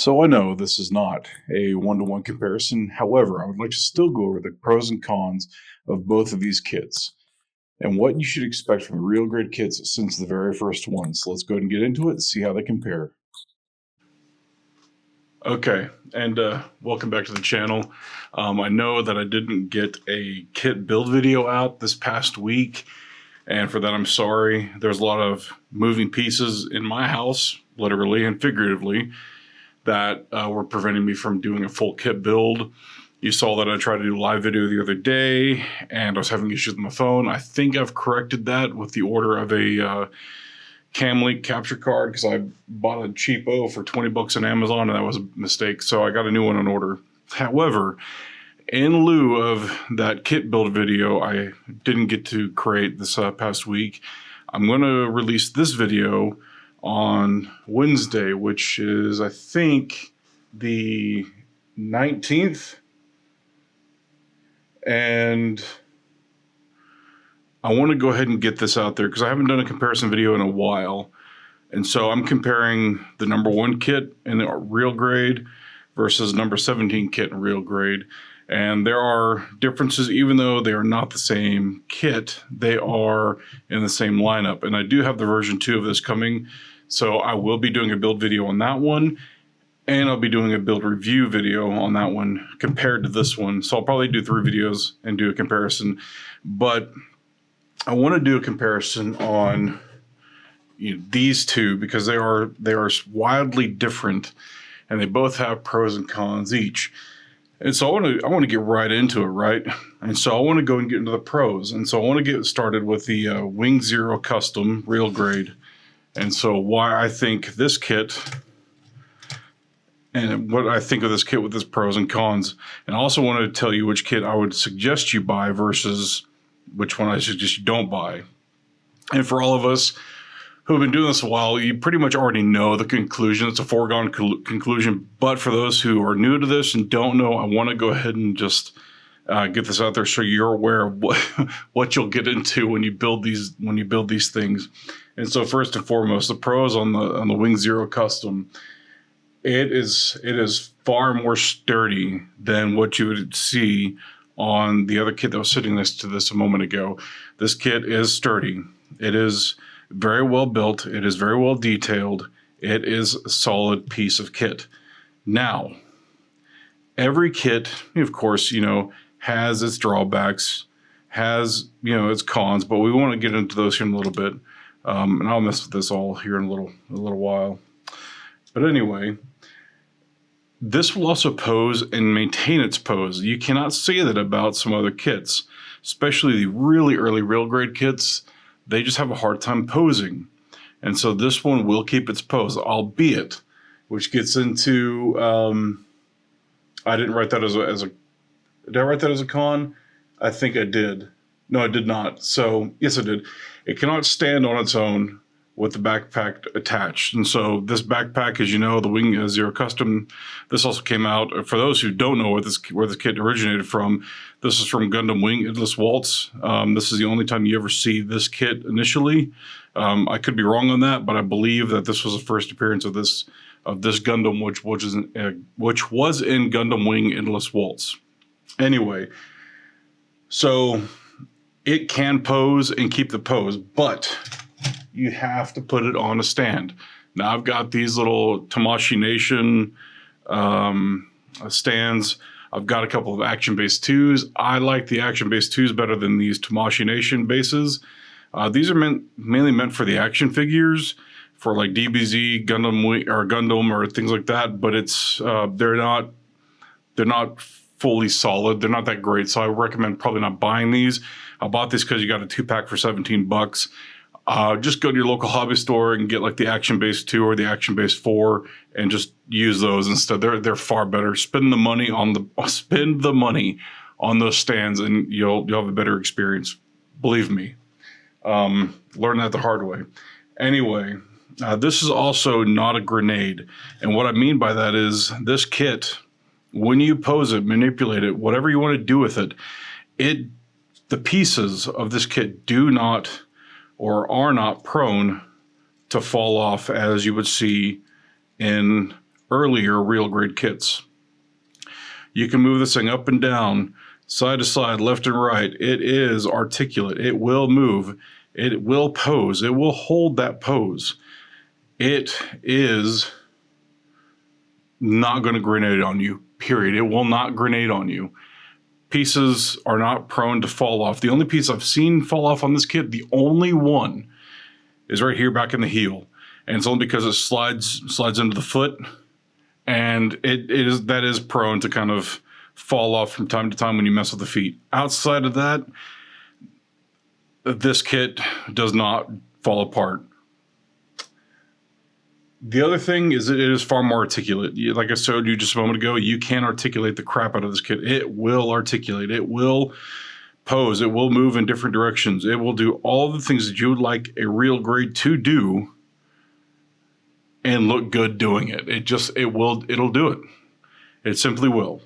So I know this is not a one-to-one comparison. However, I would like to still go over the pros and cons of both of these kits and what you should expect from the real grade kits since the very first one. So let's go ahead and get into it and see how they compare. Okay, and welcome back to the channel. I know that I didn't get a kit build video out this past week, and for that I'm sorry. There's a lot of moving pieces in my house, literally and figuratively, that were preventing me from doing a full kit build. You saw that I tried to do a live video the other day, and I was having issues with my phone. I think I've corrected that with the order of a Camlink capture card, because I bought a cheapo for 20 bucks on Amazon, and that was a mistake, so I got a new one on order. However, in lieu of that kit build video I didn't get to create this past week, I'm going to release this video on Wednesday, which is, I think, the 19th. And I want to go ahead and get this out there because I haven't done a comparison video in a while. And so I'm comparing the number 1 kit in the real grade versus number 17 kit in real grade. And there are differences, even though they are not the same kit, they are in the same lineup. And I do have the version 2 of this coming, so I will be doing a build video on that one, and I'll be doing a build review video on that one compared to this one. So I'll probably do 3 videos and do a comparison. But I want to do a comparison on these two because they are wildly different, and they both have pros and cons each. And so I want to get right into it, right? And so I want to go and get into the pros. And so I want to get started with the Wing Zero Custom Real Grade. And so why I think this kit and what I think of this kit with its pros and cons. And I also want to tell you which kit I would suggest you buy versus which one I suggest you don't buy. And for all of us who have been doing this a while, you pretty much already know the conclusion. It's a foregone conclusion. But for those who are new to this and don't know, I want to go ahead and just get this out there so you're aware of what you'll get into when you build these things. And so first and foremost, the pros on the Wing Zero Custom. It is far more sturdy than what you would see on the other kit that was sitting next to this a moment ago. This kit is sturdy. It is very well built. It is very well detailed. It is a solid piece of kit. Now, every kit, of course, has its drawbacks, has, its cons, but we want to get into those here in a little bit. And I'll mess with this all here in a little while. But anyway, this will also pose and maintain its pose. You cannot say that about some other kits, especially the really early real grade kits. They just have a hard time posing. And so this one will keep its pose, albeit, which gets into, I didn't write that as a, did I write that as a con? I think I did. No, I did not. So yes, I did. It cannot stand on its own with the backpack attached. And so this backpack, as you know, the Wing Zero Custom, this also came out, for those who don't know where this kit originated from, this is from Gundam Wing Endless Waltz. This is the only time you ever see this kit initially. I could be wrong on that, but I believe that this was the first appearance of this Gundam, which was in Gundam Wing Endless Waltz. Anyway, so it can pose and keep the pose, but you have to put it on a stand. Now I've got these little Tamashii Nation stands. I've got a couple of action-based 2s. I like the action-based 2s better than these Tamashii Nation bases. These are mainly meant for the action figures, for like DBZ, Gundam, or things like that. But it's they're not fully solid. They're not that great, so I recommend probably not buying these. I bought this because you got a 2-pack for 17 bucks. Just go to your local hobby store and get like the action-based 2 or the action-based 4 and just use those instead. They're far better. Spend the money on those stands and you'll have a better experience. Believe me. Learn that the hard way. Anyway, this is also not a grenade. And what I mean by that is this kit, when you pose it, manipulate it, whatever you want to do with it, the pieces of this kit do not or are not prone to fall off as you would see in earlier real grade kits. You can move this thing up and down, side to side, left and right. It is articulate. It will move. It will pose. It will hold that pose. It is not going to grenade on you, period. It will not grenade on you. Pieces are not prone to fall off. The only piece I've seen fall off on this kit, the only one, is right here back in the heel. And it's only because it slides into the foot. And that is prone to kind of fall off from time to time when you mess with the feet. Outside of that, this kit does not fall apart. The other thing is it is far more articulate. Like I showed you just a moment ago, you can articulate the crap out of this kit. It will articulate. It will pose. It will move in different directions. It will do all the things that you would like a real grade to do and look good doing it. It'll do it. It simply will.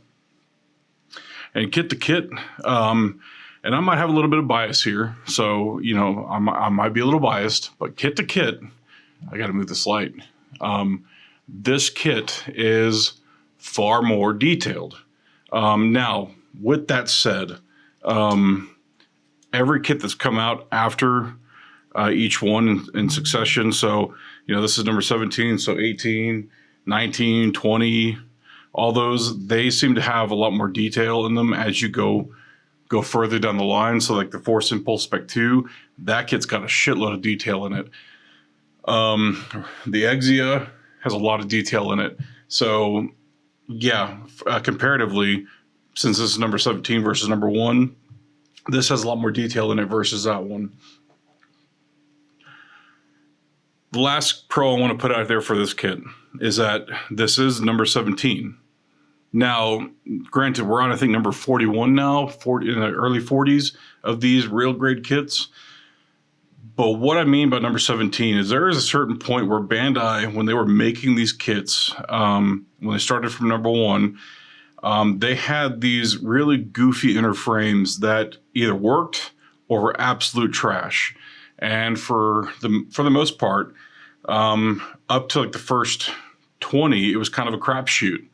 And kit to kit, and I might have a little bit of bias here. So, I might be a little biased, but kit to kit, I got to move this light. This kit is far more detailed. Now, with that said, every kit that's come out after each one in succession, so, this is number 17, so 18, 19, 20, all those, they seem to have a lot more detail in them as you go further down the line. So like the Force Impulse Spec 2, that kit's got a shitload of detail in it. The Exia has a lot of detail in it. So yeah, comparatively, since this is number 17 versus number 1, this has a lot more detail in it versus that one. The last pro I want to put out there for this kit is that this is number 17. Now, granted, we're on, I think, number 41 now, in the early 40s of these real grade kits. But what I mean by number 17 is there is a certain point where Bandai, when they were making these kits, when they started from number 1, they had these really goofy inner frames that either worked or were absolute trash. And for the most part, up to like the first 20, it was kind of a crapshoot.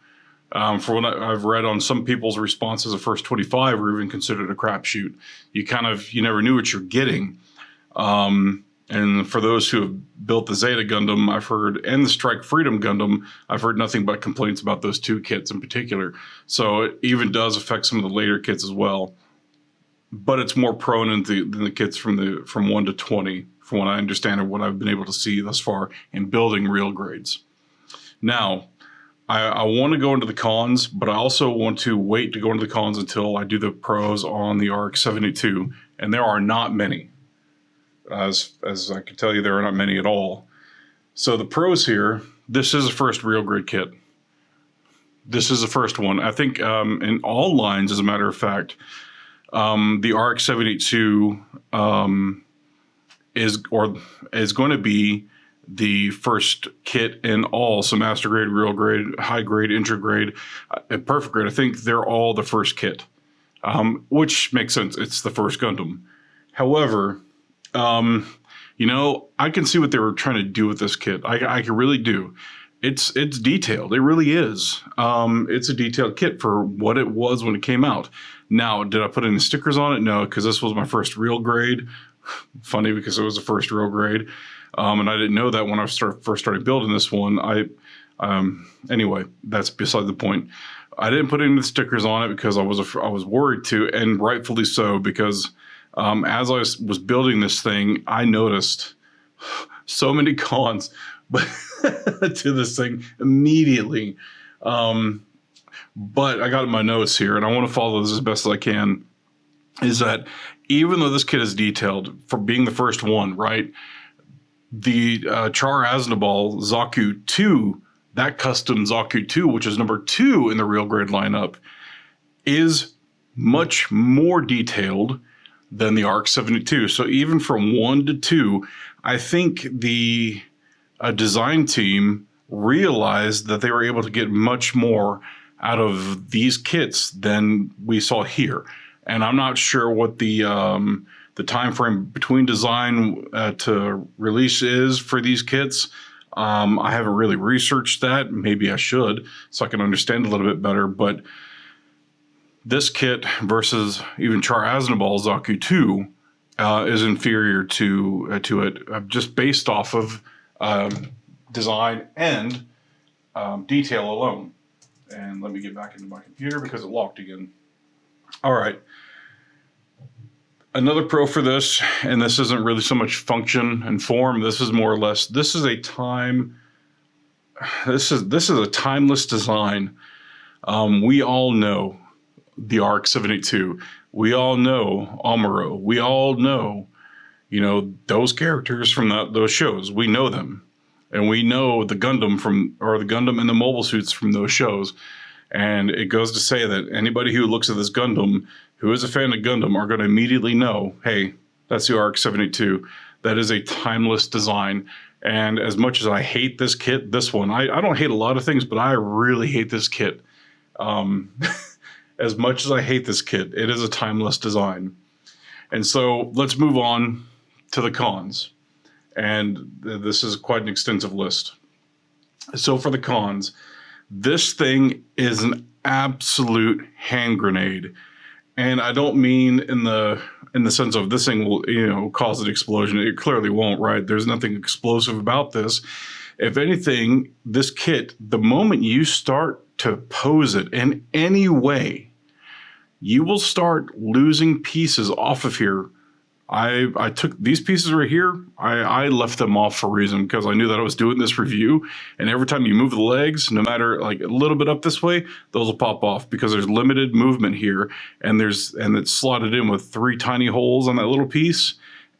For what I've read on some people's responses, the first 25 were even considered a crapshoot. You never knew what you're getting. And for those who have built the Zeta Gundam, I've heard, and the Strike Freedom Gundam, I've heard nothing but complaints about those two kits in particular. So it even does affect some of the later kits as well. But it's more prone than the kits from 1 to 20, from what I understand and what I've been able to see thus far in building real grades. Now, I want to go into the cons, but I also want to wait to go into the cons until I do the pros on the RX-78-2, and there are not many. As I can tell you, there are not many at all. So the pros here, this is the first real grade kit. This is the first one. I think in all lines, as a matter of fact, the RX-78-2 is going to be the first kit in all, so master grade, real grade, high grade, intra grade, perfect grade. I think they're all the first kit, which makes sense. It's the first Gundam. However, I can see what they were trying to do with this kit. I can really do. It's detailed. It really is. It's a detailed kit for what it was when it came out. Now, did I put any stickers on it? No, because this was my first real grade. Funny, because it was the first real grade. And I didn't know that when I first started building this one. Anyway, that's beside the point. I didn't put any stickers on it because I was worried to, and rightfully so, because as I was building this thing, I noticed so many cons to this thing immediately. But I got in my notes here, and I want to follow this as best as I can, is that even though this kit is detailed for being the first one, right? The Char Aznavour Zaku 2, that custom Zaku 2, which is number 2 in the real grade lineup, is much more detailed than the RX-72. So even from 1 to 2, I think the design team realized that they were able to get much more out of these kits than we saw here. And I'm not sure what the time frame between design to release is for these kits. I haven't really researched that. Maybe I should, so I can understand a little bit better. But this kit versus even Char Aznavour's Zaku 2 is inferior to it, just based off of design and detail alone. And let me get back into my computer because it locked again. All right. Another pro for this, and this isn't really so much function and form. This is more or less, this is a timeless design. We all know the RX-78-2. We all know Amuro. We all know, those characters from those shows. We know them. And we know the Gundam the Gundam and the mobile suits from those shows. And it goes to say that anybody who looks at this Gundam, who is a fan of Gundam, are going to immediately know, hey, that's the RX-78-2. That is a timeless design. And as much as I hate this kit, this one, I don't hate a lot of things, but I really hate this kit. As much as I hate this kit, it is a timeless design. And so let's move on to the cons. And this is quite an extensive list. So for the cons, this thing is an absolute hand grenade. And I don't mean in the sense of this thing will, cause an explosion. It clearly won't, right? There's nothing explosive about this. If anything, this kit, the moment you start to pose it in any way, you will start losing pieces off of here. I took these pieces right here. I left them off for a reason, because I knew that I was doing this review, and every time you move the legs, no matter like a little bit up this way, those will pop off because there's limited movement here, and it's slotted in with 3 tiny holes on that little piece,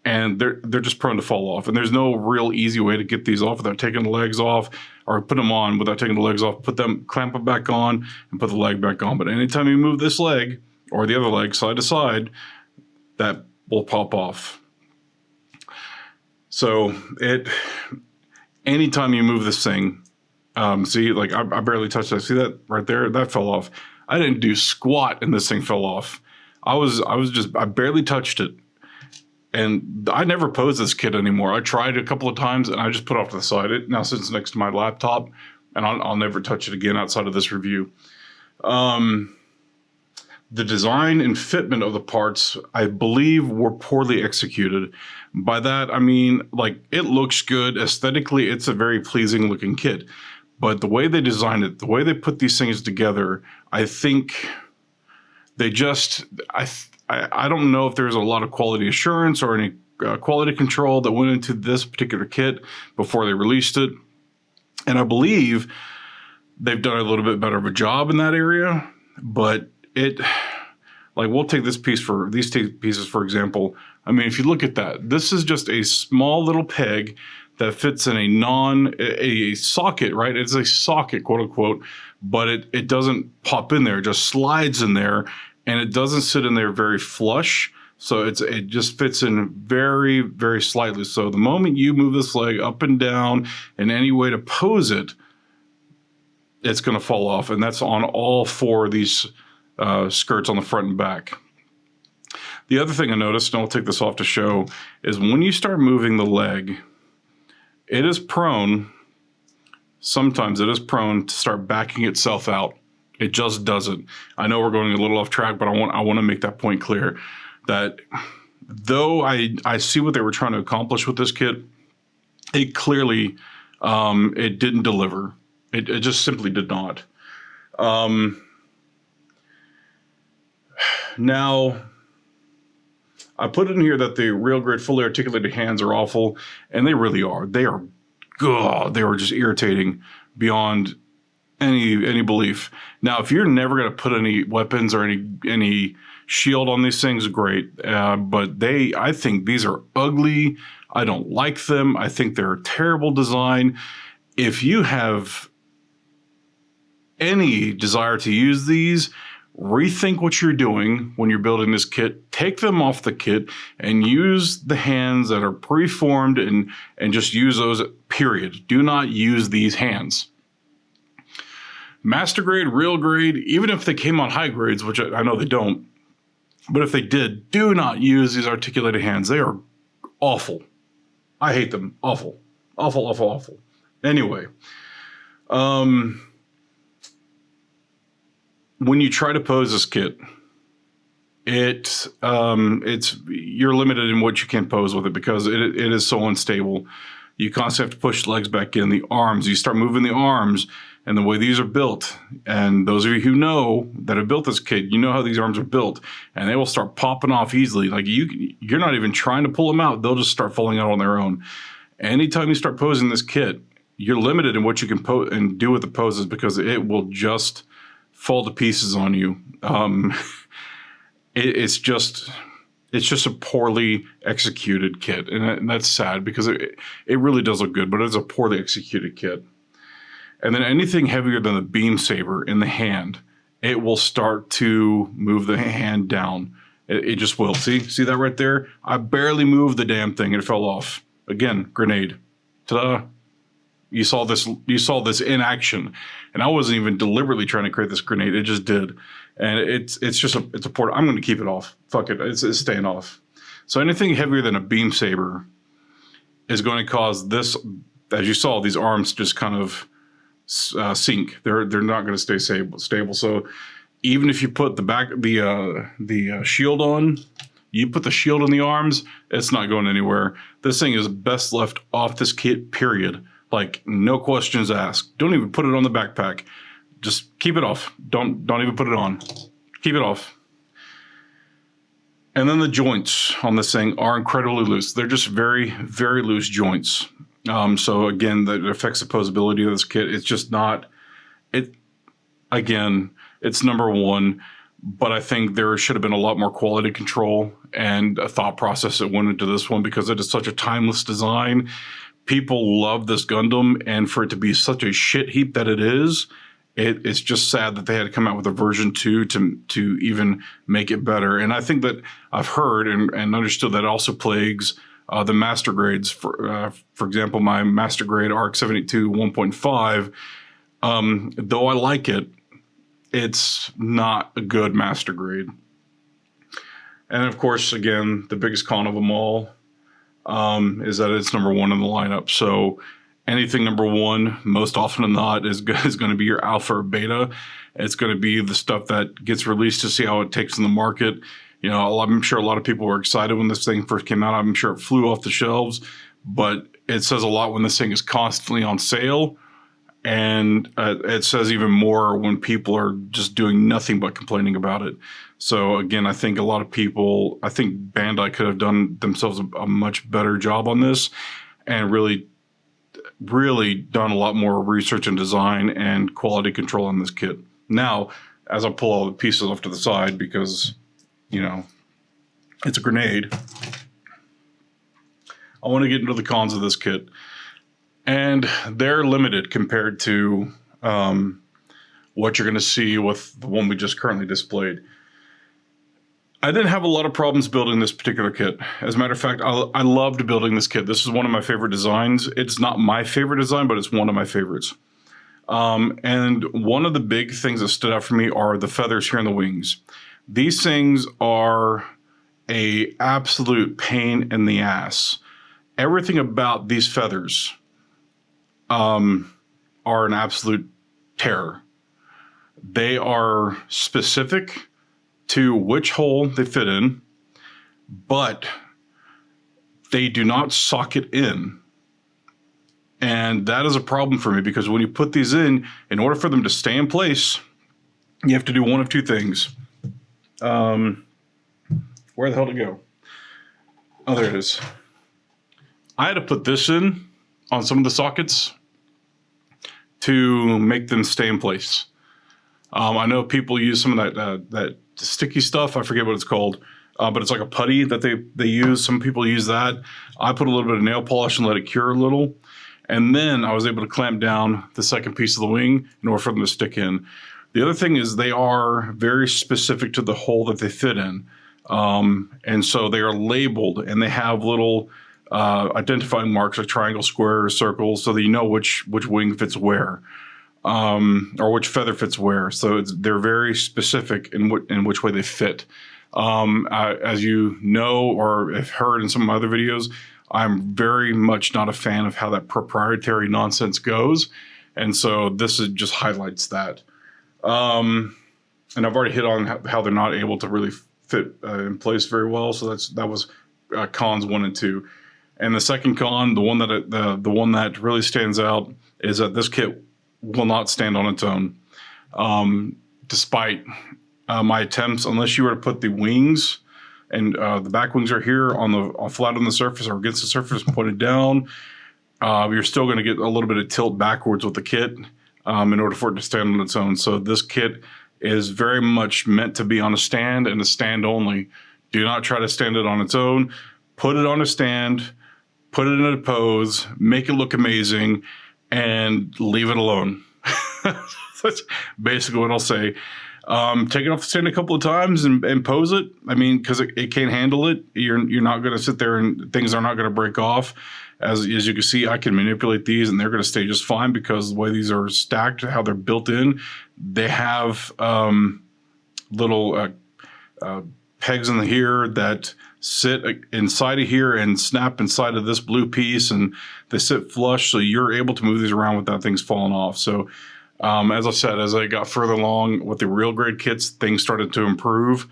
and they're just prone to fall off. And there's no real easy way to get these off without taking the legs off, or put them on without taking the legs off. Clamp them back on, and put the leg back on. But anytime you move this leg or the other leg side to side, that will pop off. So anytime you move this thing, see, like I barely touched that. See that right there? That fell off. I didn't do squat and this thing fell off. I barely touched it. And I never pose this kit anymore. I tried a couple of times and I just put it off to the side. It now sits next to my laptop, and I'll never touch it again outside of this review. The design and fitment of the parts, I believe, were poorly executed. By that, I mean, like, it looks good. Aesthetically, it's a very pleasing looking kit. But the way they designed it, the way they put these things together, I think they just, I don't know if there's a lot of quality assurance or any quality control that went into this particular kit before they released it. And I believe they've done a little bit better of a job in that area, but we'll take these pieces for example. I mean, if you look at that, this is just a small little peg that fits in a socket, right? It's a socket, quote unquote, but it doesn't pop in there. It just slides in there, and it doesn't sit in there very flush. So it just fits in very, very slightly. So the moment you move this leg up and down in any way to pose it, it's going to fall off. And that's on all 4 of these skirts on the front and back. The other thing I noticed, and I'll take this off to show, is when you start moving the leg, sometimes it is prone to start backing itself out. It just doesn't. I know we're going a little off track, but I want to make that point clear, that though I see what they were trying to accomplish with this kit, it clearly, it didn't deliver. It just simply did not. Now, I put in here that the real grid fully articulated hands are awful, and they really are. They are just irritating beyond any belief. Now, if you're never going to put any weapons or any shield on these things, great. But I think these are ugly. I don't like them. I think they're a terrible design. If you have any desire to use these, rethink what you're doing when you're building this kit. Take them off the kit and use the hands that are preformed and just use those, period. Do not use these hands. Master grade, real grade, even if they came on high grades, which I know they don't, but if they did, do not use these articulated hands. They are awful. I hate them. Awful. Awful, awful, awful. Anyway, when you try to pose this kit, it's you're limited in what you can pose with it because it is so unstable. You constantly have to push the legs back in. The arms, you start moving the arms, and the way these are built, and those of you who know that have built this kit, you know how these arms are built, and they will start popping off easily. Like you're not even trying to pull them out; they'll just start falling out on their own. Anytime you start posing this kit, you're limited in what you can pose and do with the poses because it will just fall to pieces on you. It's just a poorly executed kit, and that's sad because it really does look good, but it's a poorly executed kit. And then anything heavier than the beam saber in the hand, it will start to move the hand down. It just will. See that right there? I barely moved the damn thing and it fell off. Again, grenade. Ta-da! You saw this in action, and I wasn't even deliberately trying to create this grenade. It just did, and it's a port. I'm going to keep it off. Fuck it, it's staying off. So anything heavier than a beam saber is going to cause this. As you saw, these arms just kind of sink. They're not going to stay stable. So even if you put the shield on, you put the shield on the arms, it's not going anywhere. This thing is best left off this kit. Period. Like, no questions asked. Don't even put it on the backpack. Just keep it off. Don't even put it on. Keep it off. And then the joints on this thing are incredibly loose. They're just very, very loose joints. So again, that affects the posability of this kit. It's just not, again, it's number one, but I think there should have been a lot more quality control and a thought process that went into this one because it is such a timeless design. People love this Gundam, and for it to be such a shit heap that it is, it's just sad that they had to come out with a version 2 to even make it better. And I think that I've heard and understood that also plagues the master grades. For example, my master grade RX-78-2 1.5, though I like it, it's not a good master grade. And of course, again, the biggest con of them all is that it's number one in the lineup. So anything number one, most often than not, is going to be your alpha or beta. It's going to be the stuff that gets released to see how it takes in the market. You know, I'm sure a lot of people were excited when this thing first came out. I'm sure it flew off the shelves, but it says a lot when this thing is constantly on sale. And it says even more when people are just doing nothing but complaining about it. So again, I think Bandai could have done themselves a much better job on this and really done a lot more research and design and quality control on this kit. Now, as I pull all the pieces off to the side because, you know, it's a grenade, I want to get into the cons of this kit. And they're limited compared to what you're going to see with the one we just currently displayed. I didn't have a lot of problems building this particular kit. As a matter of fact, I loved building this kit. This is one of my favorite designs. It's not my favorite design, but it's one of my favorites. And one of the big things that stood out for me are the feathers here in the wings. These things are a absolute pain in the ass. Everything about these feathers are an absolute terror. They are specific to which hole they fit in, but they do not socket in. And that is a problem for me because when you put these in order for them to stay in place, you have to do one of two things. Where the hell to go? Oh, there it is. I had to put this in on some of the sockets to make them stay in place. I know people use some of that sticky stuff. I forget what it's called, but it's like a putty that they use. Some people use that. I put a little bit of nail polish and let it cure a little. And then I was able to clamp down the second piece of the wing in order for them to stick in. The other thing is they are very specific to the hole that they fit in. And so they are labeled and they have little identifying marks like triangle, square, circles, so that you know which wing fits where, or which feather fits where. So they're very specific in which way they fit. As you know or have heard in some of my other videos, I'm very much not a fan of how that proprietary nonsense goes. And so this just highlights that. And I've already hit on how they're not able to really fit in place very well. So that was cons 1 and 2. And the second con, the one that really stands out, is that this kit will not stand on its own. Despite my attempts, unless you were to put the wings, and the back wings are here flat on the surface or against the surface and pointed down, you're still going to get a little bit of tilt backwards with the kit in order for it to stand on its own. So this kit is very much meant to be on a stand and a stand only. Do not try to stand it on its own. Put it on a stand, put it in a pose, make it look amazing, and leave it alone. That's basically what I'll say. Take it off the stand a couple of times and pose it. I mean, because it can't handle it. You're not going to sit there and things are not going to break off. As you can see, I can manipulate these and they're going to stay just fine because the way these are stacked, how they're built in, they have little pegs in here that sit inside of here and snap inside of this blue piece, and they sit flush, so you're able to move these around without things falling off. So as I said, as I got further along with the real grade kits, things started to improve.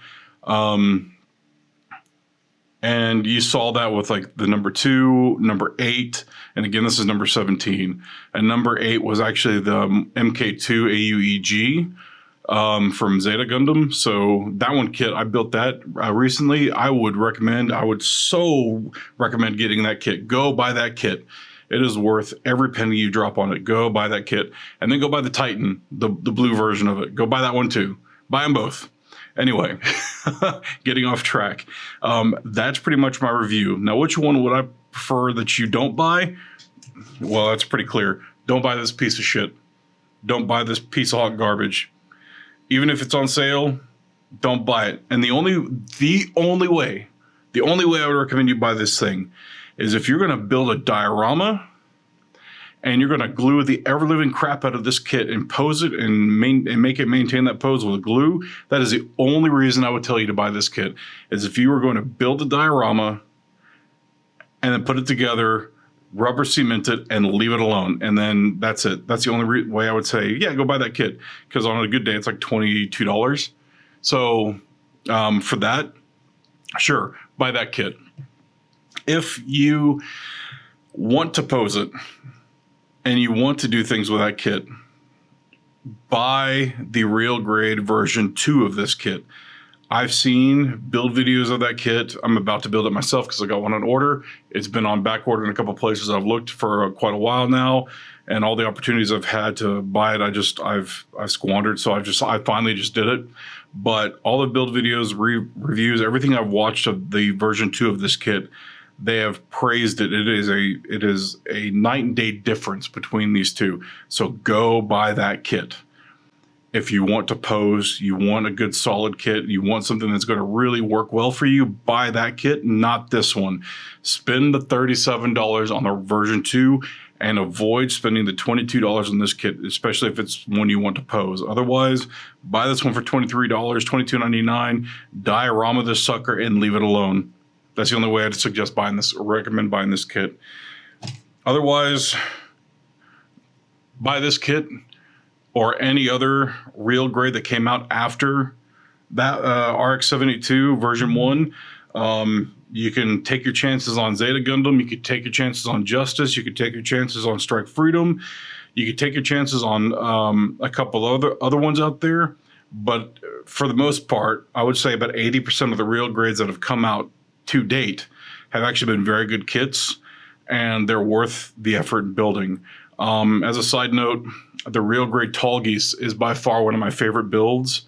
And you saw that with like the number 2, number 8, and again, this is number 17. And number 8 was actually the MK2 AUEG from Zeta Gundam. So that one kit, I built that recently. I would so recommend getting that kit. Go buy that kit. It is worth every penny you drop on it. Go buy that kit. And then go buy the Titan, the blue version of it. Go buy that one too. Buy them both. Anyway, getting off track. That's pretty much my review. Now, which one would I prefer that you don't buy? Well, that's pretty clear. Don't buy this piece of shit. Don't buy this piece of hot garbage. Even if it's on sale, don't buy it. And the only way I would recommend you buy this thing is if you're going to build a diorama and you're going to glue the ever-living crap out of this kit and pose it and make it maintain that pose with glue. That is the only reason I would tell you to buy this kit, is if you were going to build a diorama and then put it together, rubber cement it, and leave it alone. And then that's it. That's the only way I would say, yeah, go buy that kit. Because on a good day, it's like $22. So for that, sure, buy that kit. If you want to pose it and you want to do things with that kit, buy the real grade version 2 of this kit. I've seen build videos of that kit. I'm about to build it myself because I got one on order. It's been on back order in a couple places I've looked for quite a while now, and all the opportunities I've had to buy it, I've squandered. So I finally just did it. But all the build videos, reviews, everything I've watched of the version 2 of this kit, they have praised it. It is a night and day difference between these two. So go buy that kit. If you want to pose, you want a good solid kit, you want something that's going to really work well for you, buy that kit, not this one. Spend the $37 on the version 2 and avoid spending the $22 on this kit, especially if it's one you want to pose. Otherwise, buy this one for $23, $22.99, diorama this sucker, and leave it alone. That's the only way I'd suggest buying this or recommend buying this kit. Otherwise, buy this kit or any other real grade that came out after that RX-78-2 version 1. You can take your chances on Zeta Gundam. You could take your chances on Justice. You could take your chances on Strike Freedom. You could take your chances on a couple other ones out there. But for the most part, I would say about 80% of the real grades that have come out to date have actually been very good kits, and they're worth the effort in building. As a side note, the real grade Tall Geese is by far one of my favorite builds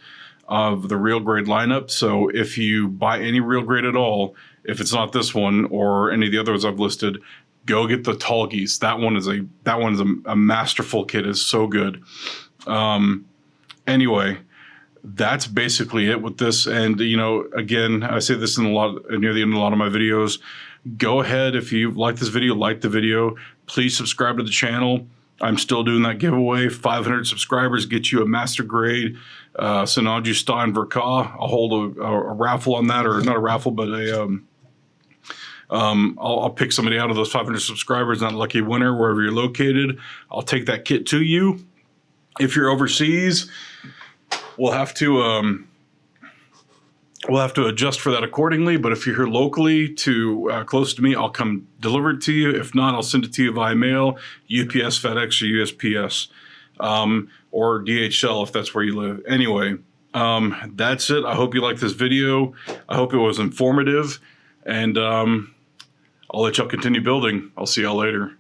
of the real grade lineup. So if you buy any real grade at all, if it's not this one or any of the others I've listed, go get the Tall Geese. That one is a masterful kit. It's so good. Anyway, that's basically it with this. And again, I say this near the end of a lot of my videos. Go ahead, if you like this video, like the video. Please subscribe to the channel. I'm still doing that giveaway. 500 subscribers get you a master grade Sinanju Stein Verka. I'll hold a raffle on that, or not a raffle, but I'll pick somebody out of those 500 subscribers, that lucky winner, wherever you're located. I'll take that kit to you. If you're overseas, we'll have to adjust for that accordingly. But if you're here locally to close to me, I'll come deliver it to you. If not, I'll send it to you via mail, UPS, FedEx, or USPS, or DHL if that's where you live. Anyway, that's it. I hope you liked this video. I hope it was informative, and I'll let y'all continue building. I'll see y'all later.